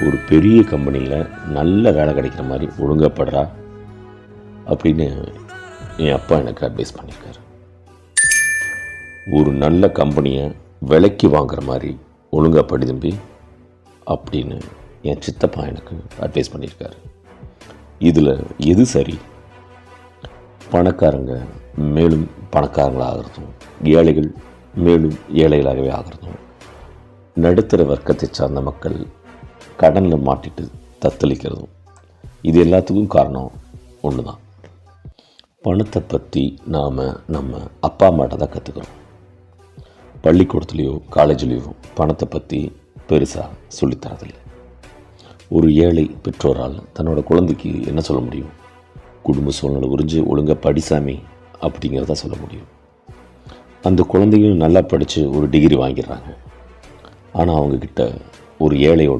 ஒரு பெரிய கம்பெனியில் நல்ல வேலை கிடைக்கிற மாதிரி ஒழுங்காக படுறா அப்படின்னு என் அப்பா எனக்கு அட்வைஸ் பண்ணியிருக்காரு. ஒரு நல்ல கம்பெனியை விலைக்கு வாங்குற மாதிரி ஒழுங்காக படி தம்பி அப்படின்னு என் சித்தப்பா எனக்கு அட்வைஸ் பண்ணியிருக்காரு. இதில் எது சரி? பணக்காரங்க மேலும் பணக்காரங்களாகிறதும், ஏழைகள் மேலும் ஏழைகளாகவே ஆகிறதும், நடுத்தர வர்க்கத்தை சார்ந்த மக்கள் கடனில் மாட்டிட்டு தத்தளிக்கிறதும், இது எல்லாத்துக்கும் காரணம் ஒன்று தான். பணத்தை பற்றி நாம் நம்ம அப்பா அம்மாட்ட தான் கற்றுக்கிறோம். பள்ளிக்கூடத்துலேயோ காலேஜ்லேயோ பணத்தை பற்றி பெருசாக சொல்லித்தரதில்லை. ஒரு ஏழை பெற்றோரால் தன்னோட குழந்தைக்கு என்ன சொல்ல முடியும்? குடும்ப சூழ்நிலை குறித்து ஒழுங்காக படிசாமி அப்படிங்கிறத சொல்ல முடியும். அந்த குழந்தையும் நல்லா படித்து ஒரு டிகிரி வாங்கிடுறாங்க. ஆனால் அவங்கக்கிட்ட ஒரு ஏழையோட